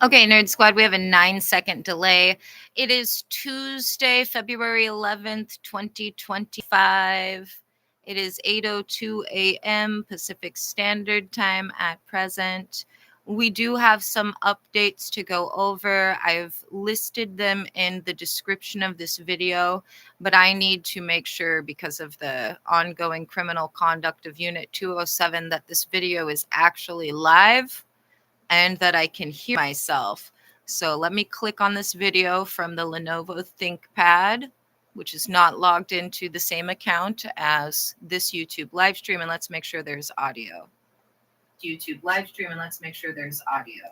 Okay, Nerd Squad, we have a 9-second delay. It is Tuesday, February 11th, 2025. It is 8:02 a.m. Pacific Standard Time at present. We do have some updates to go over. I've listed them in the description of this video, but I need to make sure, because of the ongoing criminal conduct of Unit 207, that this video is actually live and that I can hear myself. So let me click on this video from the Lenovo ThinkPad, which is not logged into the same account as this YouTube live stream, and let's make sure there's audio. YouTube live stream, and let's make sure there's audio.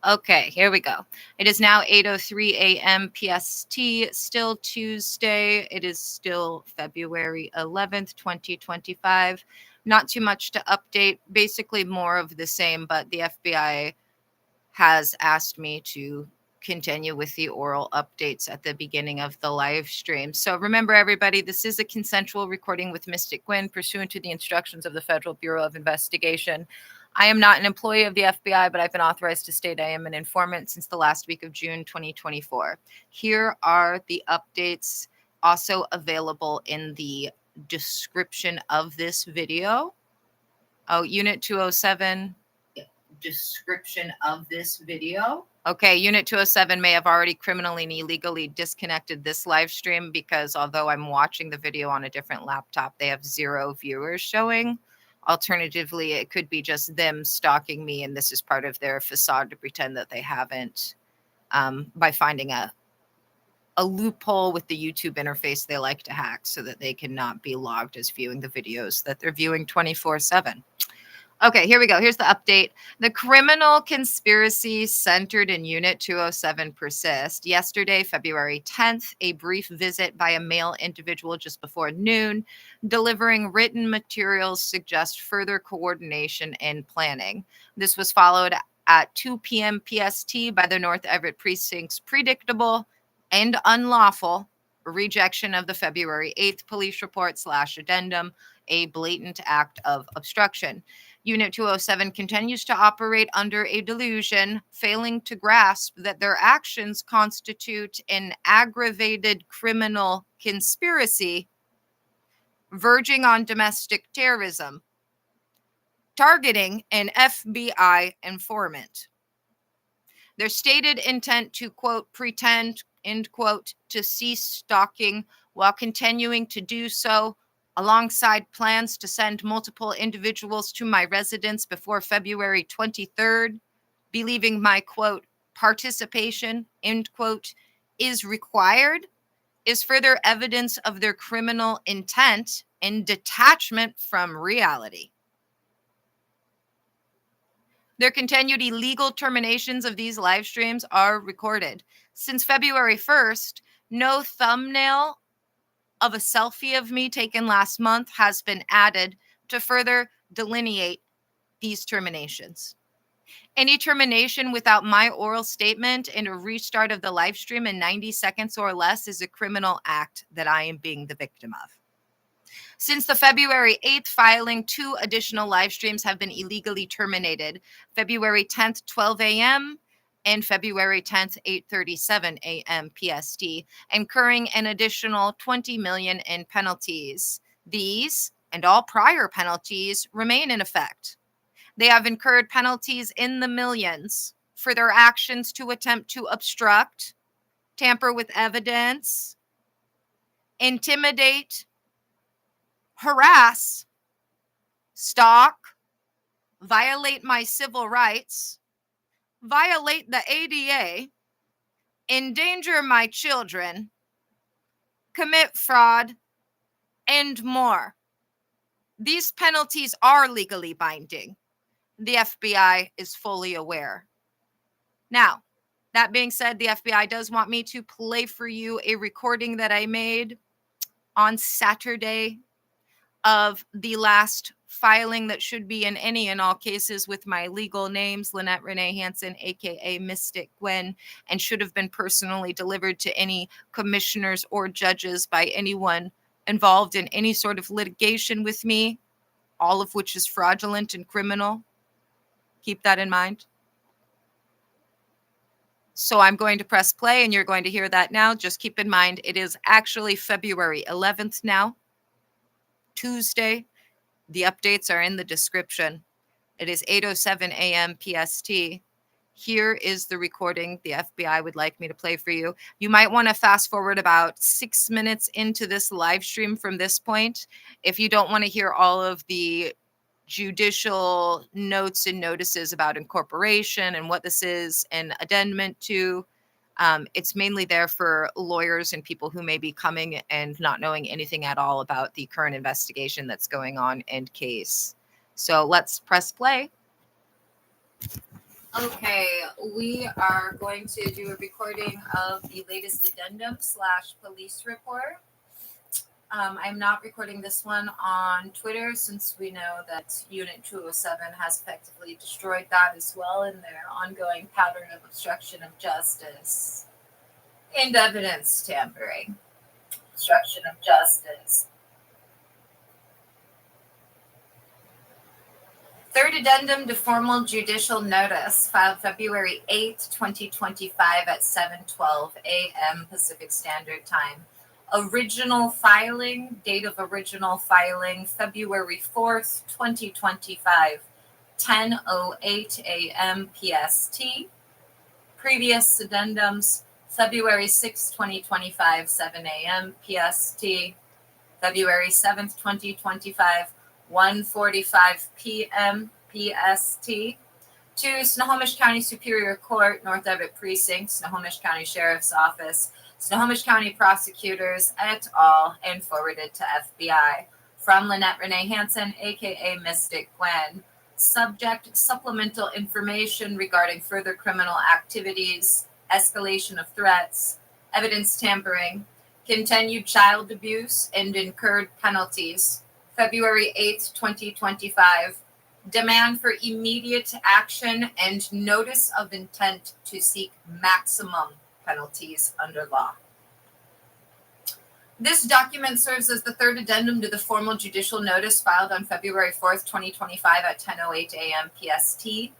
Okay, here we go. It is now 8:03 a.m. PST, still Tuesday. It is still February 11th, 2025. Not too much to update, basically more of the same, but the FBI has asked me to continue with the oral updates at the beginning of the live stream. So remember, everybody, this is a consensual recording with Mystic Gwen pursuant to the instructions of the Federal Bureau of Investigation. I am not an employee of the FBI, but I've been authorized to state I am an informant since the last week of June 2024. Here are the updates, also available in the description of this video. Oh, Unit 207. Description of this video. Okay, Unit 207 may have already criminally and illegally disconnected this live stream because although I'm watching the video on a different laptop, they have 0 viewers showing. Alternatively, it could be just them stalking me, and this is part of their facade to pretend that they haven't, by finding a loophole with the YouTube interface they like to hack so that they cannot be logged as viewing the videos that they're viewing 24/7. Okay, here we go. Here's the update. The criminal conspiracy centered in Unit 207 persists. Yesterday, February 10th, a brief visit by a male individual just before noon, delivering written materials suggest further coordination and planning. This was followed at 2 PM PST by the North Everett Precinct's predictable and unlawful rejection of the February 8th police report / addendum, a blatant act of obstruction. Unit 207 continues to operate under a delusion, failing to grasp that their actions constitute an aggravated criminal conspiracy verging on domestic terrorism, targeting an FBI informant. Their stated intent to, quote, pretend, end quote, to cease stalking while continuing to do so alongside plans to send multiple individuals to my residence before February 23rd, believing my, quote, participation, end quote, is required, is further evidence of their criminal intent and detachment from reality. Their continued illegal terminations of these live streams are recorded. Since February 1st, no thumbnail of a selfie of me taken last month has been added to further delineate these terminations. Any termination without my oral statement and a restart of the live stream in 90 seconds or less is a criminal act that I am being the victim of. Since the February 8th filing, 2 additional live streams have been illegally terminated. February 10th, 12 a.m., and February 10th, 8:37 a.m. PST, incurring an additional $20 million in penalties. These and all prior penalties remain in effect. They have incurred penalties in the millions for their actions to attempt to obstruct, tamper with evidence, intimidate, harass, stalk, violate my civil rights, violate the ADA, endanger my children, commit fraud, and more. These penalties are legally binding. The FBI is fully aware. Now, that being said, the FBI does want me to play for you a recording that I made on Saturday of the last filing that should be in any and all cases with my legal names, Lynette Renee Hansen, aka Mystic Gwen, and should have been personally delivered to any commissioners or judges by anyone involved in any sort of litigation with me, all of which is fraudulent and criminal. Keep that in mind. So I'm going to press play and you're going to hear that now. Just keep in mind, it is actually February 11th now, Tuesday. The updates are in the description. It is 8:07 AM PST. Here is the recording the FBI would like me to play for you. You might want to fast forward about 6 minutes into this live stream from this point if you don't want to hear all of the judicial notes and notices about incorporation and what this is and addendum to. It's mainly there for lawyers and people who may be coming and not knowing anything at all about the current investigation that's going on and case. So let's press play. Okay, we are going to do a recording of the latest addendum / police report. I'm not recording this one on Twitter since we know that Unit 207 has effectively destroyed that as well in their ongoing pattern of obstruction of justice and evidence tampering. Obstruction of justice. Third addendum to formal judicial notice filed February 8, 2025 at 7:12 a.m. Pacific Standard Time. Original filing, date of original filing, February 4th, 2025, 10:08 a.m. PST. Previous addendums, February 6, 2025, 7 a.m. PST. February 7th, 2025, 1:45 p.m. PST. To Snohomish County Superior Court, North Everett Precinct, Snohomish County Sheriff's Office, Snohomish County Prosecutors, et al., and forwarded to FBI. From Lynette Renee Hansen, a.k.a. Mystic Gwen. Subject, supplemental information regarding further criminal activities, escalation of threats, evidence tampering, continued child abuse, and incurred penalties. February 8th, 2025. Demand for immediate action and notice of intent to seek maximum penalties under law. This document serves as the third addendum to the formal judicial notice filed on February 4th, 2025 at 10:08 a.m. PST,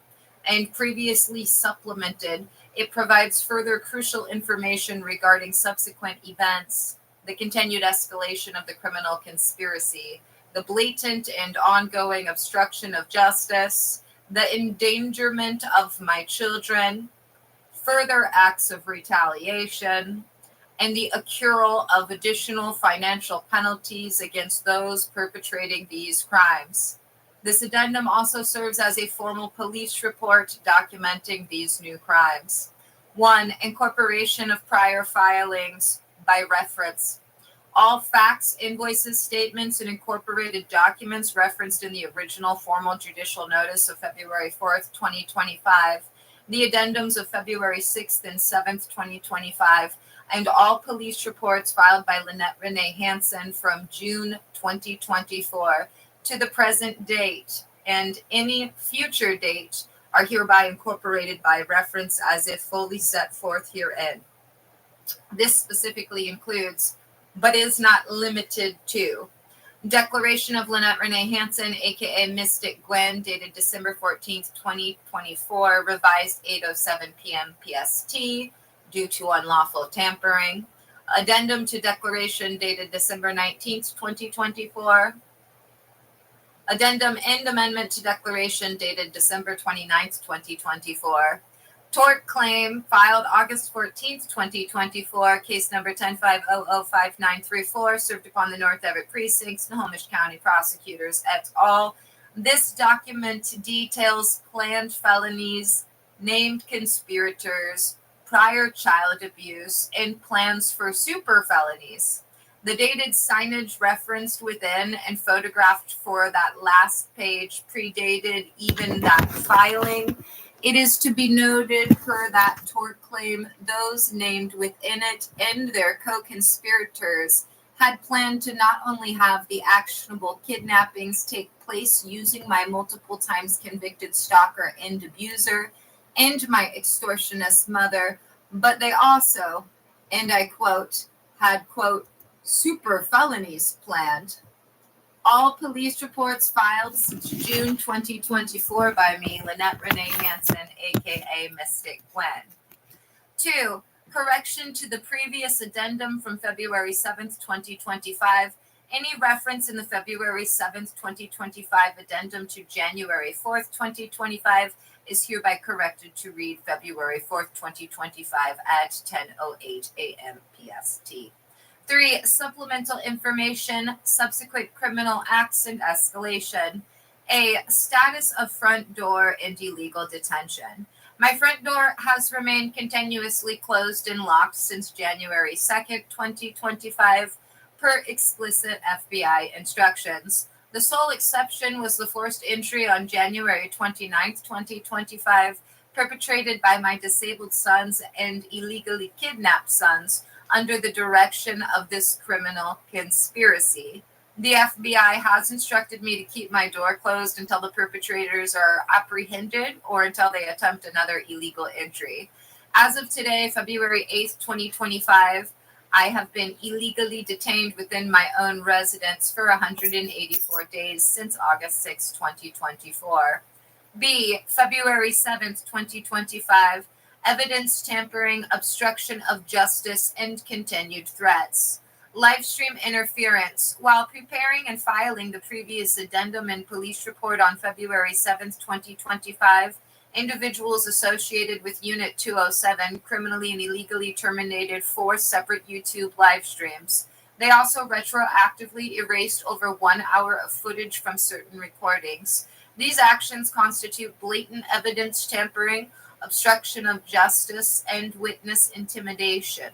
and previously supplemented. It provides further crucial information regarding subsequent events, the continued escalation of the criminal conspiracy, the blatant and ongoing obstruction of justice, the endangerment of my children, further acts of retaliation, and the accrual of additional financial penalties against those perpetrating these crimes. This addendum also serves as a formal police report documenting these new crimes. 1. Incorporation of prior filings by reference. All facts, invoices, statements, and incorporated documents referenced in the original formal judicial notice of February 4th, 2025, the addendums of February 6th and 7th, 2025, and all police reports filed by Lynette Renee Hansen from June 2024 to the present date, and any future date are hereby incorporated by reference as if fully set forth herein. This specifically includes, but is not limited to, Declaration of Lynette Renee Hansen, aka Mystic Gwen, dated December 14th, 2024, revised 8:07 p.m. PST due to unlawful tampering. Addendum to Declaration dated December 19th, 2024. Addendum and Amendment to Declaration dated December 29th, 2024. Tort claim filed August 14th, 2024, case number 10-500-5934, served upon the North Everett Precinct, Snohomish County Prosecutors, et al. This document details planned felonies, named conspirators, prior child abuse, and plans for super felonies. The dated signage referenced within and photographed for that last page predated even that filing. It is to be noted per that tort claim, those named within it and their co-conspirators had planned to not only have the actionable kidnappings take place using my multiple times convicted stalker and abuser and my extortionist mother, but they also, and I quote, had, quote, super felonies planned. All police reports filed since June 2024 by me, Lynette Renee Hansen, aka Mystic Gwen. 2. Correction to the previous addendum from February 7th, 2025. Any reference in the February 7th, 2025 addendum to January 4th, 2025 is hereby corrected to read February 4th, 2025 at 10:08 AM PST. 3. Supplemental information, subsequent criminal acts and escalation. A. Status of front door and illegal detention. My front door has remained continuously closed and locked since January 2nd, 2025, per explicit FBI instructions. The sole exception was the forced entry on January 29th, 2025, perpetrated by my disabled sons and illegally kidnapped sons under the direction of this criminal conspiracy. The FBI has instructed me to keep my door closed until the perpetrators are apprehended or until they attempt another illegal entry. As of today, February 8th, 2025, I have been illegally detained within my own residence for 184 days since August 6, 2024. B. February 7th, 2025, evidence tampering, obstruction of justice, and continued threats. Livestream interference. While preparing and filing the previous addendum and police report on February 7th, 2025, individuals associated with Unit 207 criminally and illegally terminated 4 separate YouTube live streams. They also retroactively erased over 1 hour of footage from certain recordings. These actions constitute blatant evidence tampering, obstruction of justice, and witness intimidation.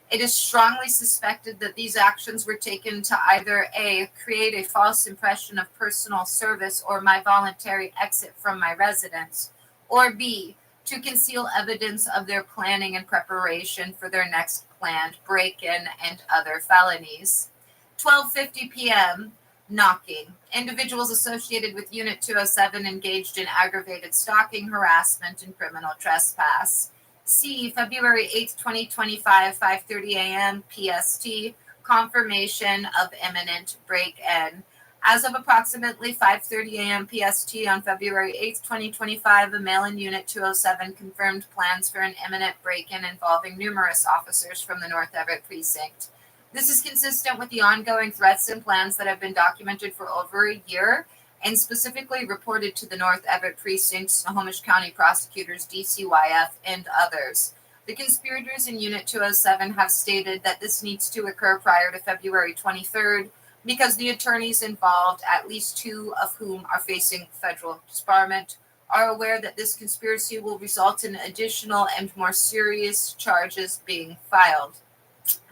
It is strongly suspected that these actions were taken to either A. create a false impression of personal service or my voluntary exit from my residence, or B. to conceal evidence of their planning and preparation for their next planned break-in and other felonies. 12:50 p.m. Knocking. Individuals associated with Unit 207 engaged in aggravated stalking, harassment, and criminal trespass. C. February 8th, 2025, 5:30 a.m. PST. Confirmation of imminent break-in. As of approximately 5:30 a.m. PST on February 8th, 2025, a male in Unit 207 confirmed plans for an imminent break-in involving numerous officers from the North Everett Precinct. This is consistent with the ongoing threats and plans that have been documented for over a year and specifically reported to the North Everett Precinct, Snohomish County Prosecutors, DCYF, and others. The conspirators in Unit 207 have stated that this needs to occur prior to February 23rd because the attorneys involved, at least 2 of whom are facing federal disbarment, are aware that this conspiracy will result in additional and more serious charges being filed.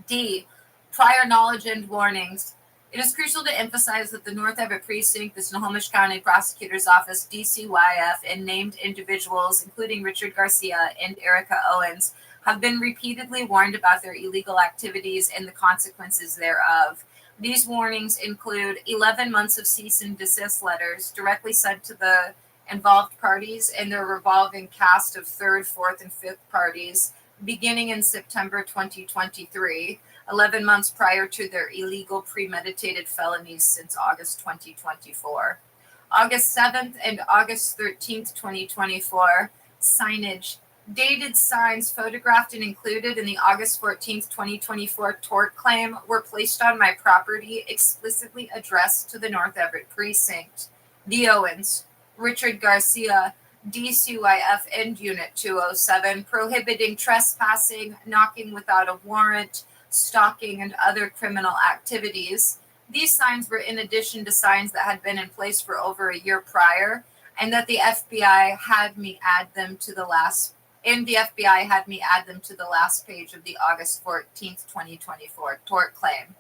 D. Prior knowledge and warnings. It is crucial to emphasize that the North Everett Precinct, the Snohomish County Prosecutor's Office, DCYF, and named individuals, including Richard Garcia and Erica Owens, have been repeatedly warned about their illegal activities and the consequences thereof. These warnings include 11 months of cease and desist letters directly sent to the involved parties and their revolving cast of 3rd, 4th, and 5th parties beginning in September 2023, 11 months prior to their illegal premeditated felonies since August 2024. August 7th and August 13th, 2024, signage. Dated signs photographed and included in the August 14th, 2024 tort claim were placed on my property explicitly addressed to the North Everett Precinct. The Owens, Richard Garcia, DCYF and Unit 207, prohibiting trespassing, knocking without a warrant, stalking, and other criminal activities. These signs were in addition to signs that had been in place for over a year prior, and that the FBI had me add them to the last page of the August 14th, 2024 tort claim.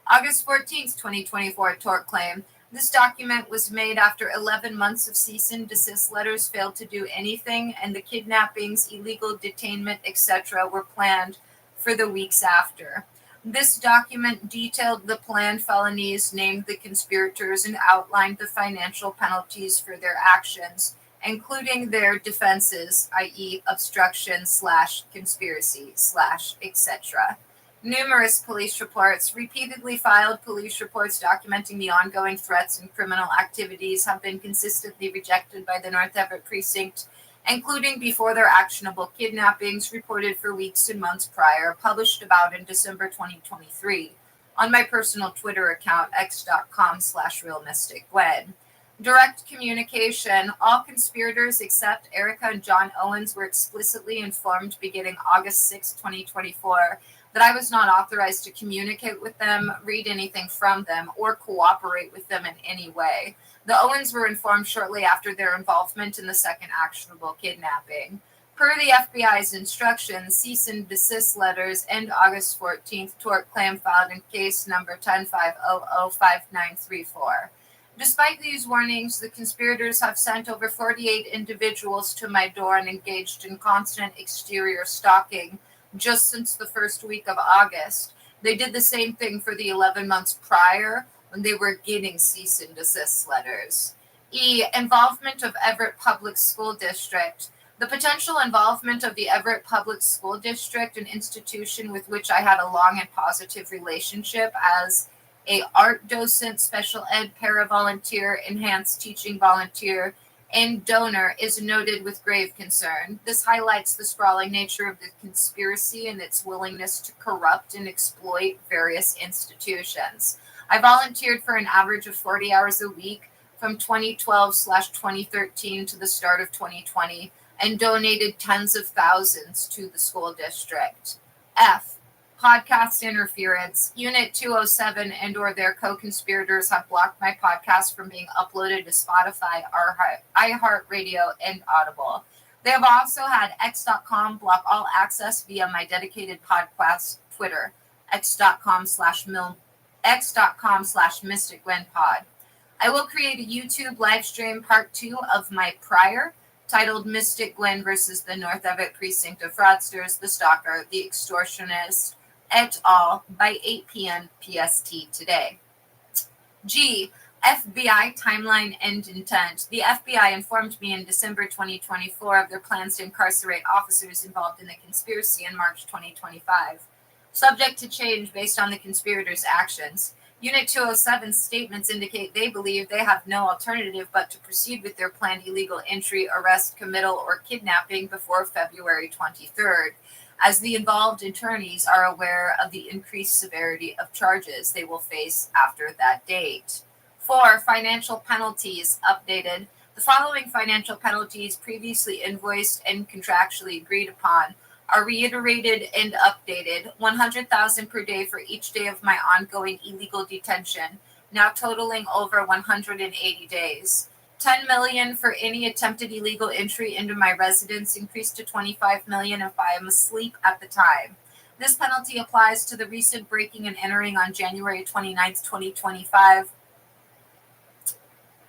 August 14th, 2024 tort claim. This document was made after 11 months of cease and desist letters failed to do anything, and the kidnappings, illegal detainment, etc. were planned for the weeks after. This document detailed the planned felonies, named the conspirators, and outlined the financial penalties for their actions, including their defenses, i.e. obstruction / conspiracy / etc. Numerous police reports, repeatedly filed police reports documenting the ongoing threats and criminal activities have been consistently rejected by the North Everett Precinct including before their actionable kidnappings reported for weeks and months prior, published about in December 2023 on my personal Twitter account, x.com/realmysticgwen. Direct communication. All conspirators except Erica and John Owens were explicitly informed beginning August 6, 2024, that I was not authorized to communicate with them, read anything from them, or cooperate with them in any way. The Owens were informed shortly after their involvement in the second actionable kidnapping. Per the FBI's instructions, cease and desist letters end August 14th, tort claim filed in case number 105005934. Despite these warnings, the conspirators have sent over 48 individuals to my door and engaged in constant exterior stalking just since the first week of August. They did the same thing for the 11 months prior when they were getting cease and desist letters. Involvement of Everett Public School District. The potential involvement of the Everett Public School District, an institution with which I had a long and positive relationship as a art docent, special ed para-volunteer, enhanced teaching volunteer, and donor, is noted with grave concern. This highlights the sprawling nature of the conspiracy and its willingness to corrupt and exploit various institutions. I volunteered for an average of 40 hours a week from 2012/2013 to the start of 2020 and donated tens of thousands to the school district. Podcast interference. Unit 207 and or their co-conspirators have blocked my podcast from being uploaded to Spotify, iHeartRadio, and Audible. They have also had x.com block all access via my dedicated podcast Twitter, x.com/mysticgwenpod. I will create a YouTube live stream part 2 of my prior, titled Mystic Gwen versus the North Everett Precinct of Fraudsters, the Stalker, the Extortionist, et al. By 8 PM PST today. FBI timeline and intent. The FBI informed me in December 2024 of their plans to incarcerate officers involved in the conspiracy in March 2025. Subject to change based on the conspirators' actions. Unit 207's statements indicate they believe they have no alternative but to proceed with their planned illegal entry, arrest, committal, or kidnapping before February 23rd. As the involved attorneys are aware of the increased severity of charges they will face after that date. 4. Financial penalties updated. The following financial penalties previously invoiced and contractually agreed upon are reiterated and updated. $100,000 per day for each day of my ongoing illegal detention, now totaling over 180 days. $10 million for any attempted illegal entry into my residence, increased to $25 million if I am asleep at the time. This penalty applies to the recent breaking and entering on January 29th, 2025.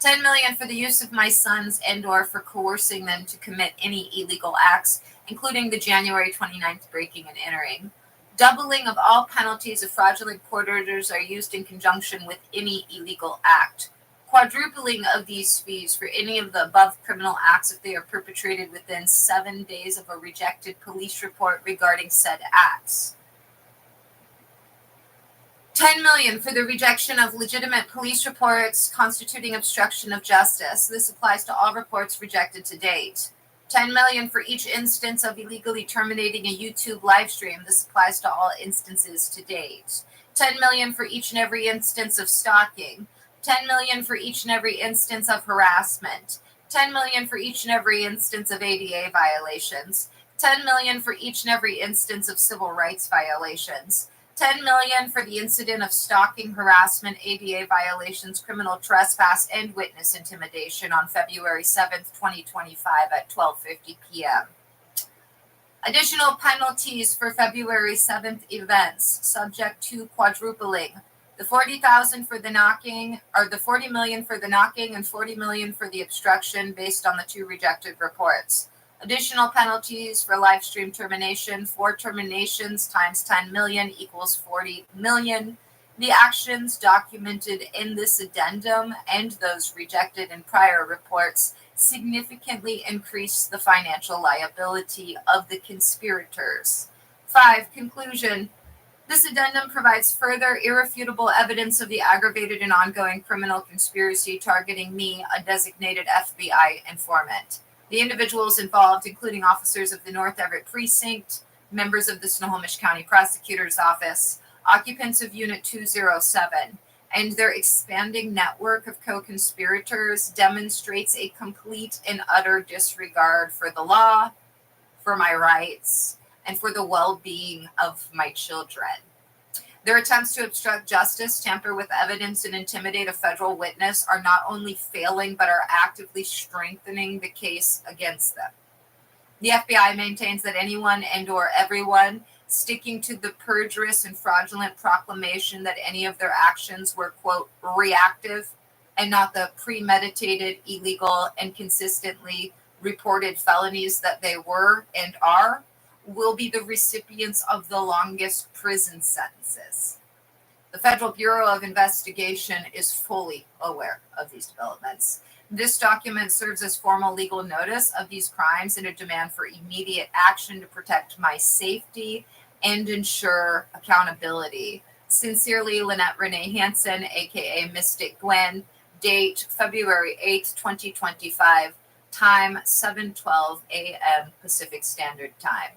$10 million for the use of my sons and or for coercing them to commit any illegal acts, including the January 29th breaking and entering. Doubling of all penalties of fraudulent court orders are used in conjunction with any illegal act. Quadrupling of these fees for any of the above criminal acts if they are perpetrated within 7 days of a rejected police report regarding said acts. $10 million for the rejection of legitimate police reports constituting obstruction of justice. This applies to all reports rejected to date. $10 million for each instance of illegally terminating a YouTube live stream. This applies to all instances to date. $10 million for each and every instance of stalking. $10 million for each and every instance of harassment. $10 million for each and every instance of ADA violations. $10 million for each and every instance of civil rights violations. $10 million for the incident of stalking, harassment, ADA violations, criminal trespass, and witness intimidation on February 7th, 2025 at 12:50 p.m. Additional penalties for February 7th events, subject to quadrupling. The $40,000 for the knocking, or the $40 million for the knocking and $40 million for the obstruction based on the 2 rejected reports. Additional penalties for live stream termination. 4 terminations times 10 million equals 40 million. The actions documented in this addendum and those rejected in prior reports significantly increase the financial liability of the conspirators. 5. Conclusion. This addendum provides further irrefutable evidence of the aggravated and ongoing criminal conspiracy targeting me, a designated FBI informant. The individuals involved, including officers of the North Everett Precinct, members of the Snohomish County Prosecutor's Office, occupants of Unit 207, and their expanding network of co-conspirators demonstrates a complete and utter disregard for the law, for my rights, and for the well-being of my children. Their attempts to obstruct justice, tamper with evidence, and intimidate a federal witness are not only failing, but are actively strengthening the case against them. The FBI maintains that anyone and/or everyone sticking to the perjurious and fraudulent proclamation that any of their actions were, quote, reactive and not the premeditated, illegal, and consistently reported felonies that they were and are, will be the recipients of the longest prison sentences. The Federal Bureau of Investigation is fully aware of these developments. This document serves as formal legal notice of these crimes and a demand for immediate action to protect my safety and ensure accountability. Sincerely, Lynette Renee Hansen, aka Mystic Gwen. Date February 8th, 2025. Time 7:12 a.m. Pacific Standard Time.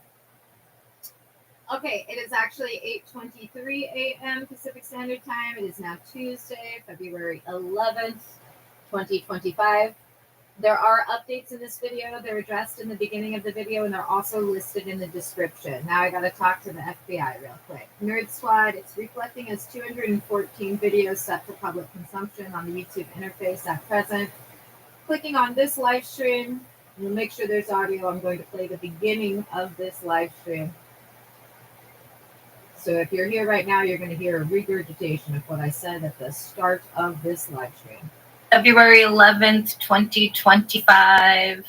Okay, it is actually 8:23 a.m. Pacific Standard Time. It is now Tuesday, February 11th, 2025. There are updates in this video. They're addressed in the beginning of the video, and they're also listed in the description. Now I got to talk to the FBI real quick. Nerd Squad, it's reflecting as 214 videos set for public consumption on the YouTube interface at present. Clicking on this live stream, we'll make sure there's audio. I'm going to play the beginning of this live stream. So if you're here right now, you're going to hear a regurgitation of what I said at the start of this live stream. February 11th, 2025.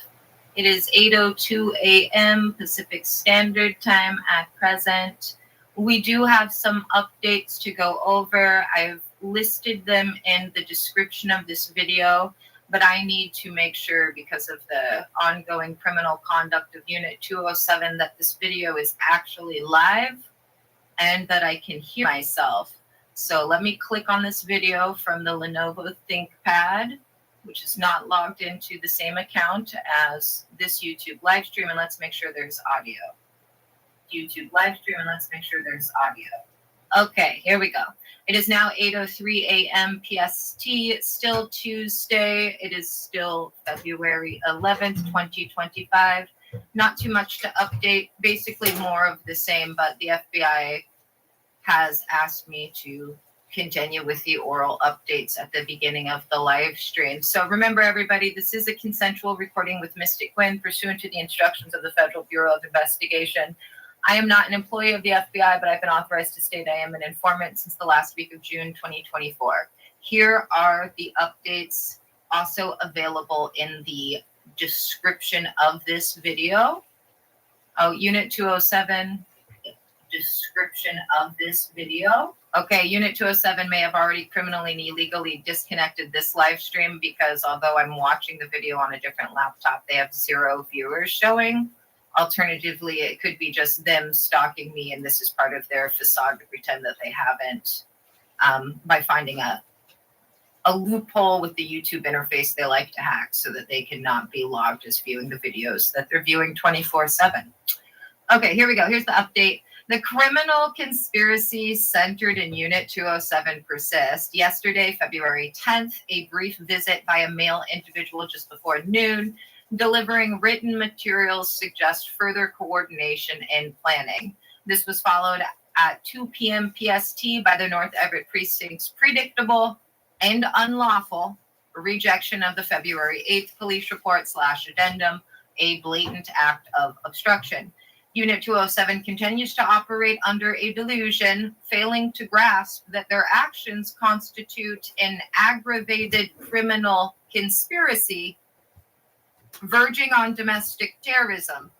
It is 8:02 a.m. Pacific Standard Time at present. We do have some updates to go over. I've listed them in the description of this video, but I need to make sure, because of the ongoing criminal conduct of Unit 207, that this video is actually live and that I can hear myself. So let me click on this video from the Lenovo ThinkPad, which is not logged into the same account as this YouTube live stream, and let's make sure there's audio. YouTube live stream, and let's make sure there's audio. Okay, here we go. It is now 8:03 a.m. PST, still Tuesday. It is still February 11th, 2025. Not too much to update, basically more of the same, but the FBI has asked me to continue with the oral updates at the beginning of the live stream. So remember, everybody, this is a consensual recording with Mystic Gwen pursuant to the instructions of the Federal Bureau of Investigation. I am not an employee of the FBI, but I've been authorized to state I am an informant since the last week of June 2024. Here are the updates also available in the description of this video. Oh, Unit 207, description of this video. Okay, Unit 207 may have already criminally and illegally disconnected this live stream because although I'm watching the video on a different laptop, they have 0 viewers showing. Alternatively, it could be just them stalking me, and this is part of their facade to pretend that they haven't, by finding a loophole with the YouTube interface they like to hack so that they cannot be logged as viewing the videos that they're viewing 24/7. Okay, here we go. Here's the update. The criminal conspiracy centered in Unit 207 persists. Yesterday, February 10th, a brief visit by a male individual just before noon, delivering written materials suggest further coordination and planning. This was followed at 2 PM PST by the North Everett Precinct's predictable and unlawful rejection of the February 8th police report / addendum, a blatant act of obstruction. Unit 207 continues to operate under a delusion, failing to grasp that their actions constitute an aggravated criminal conspiracy verging on domestic terrorism.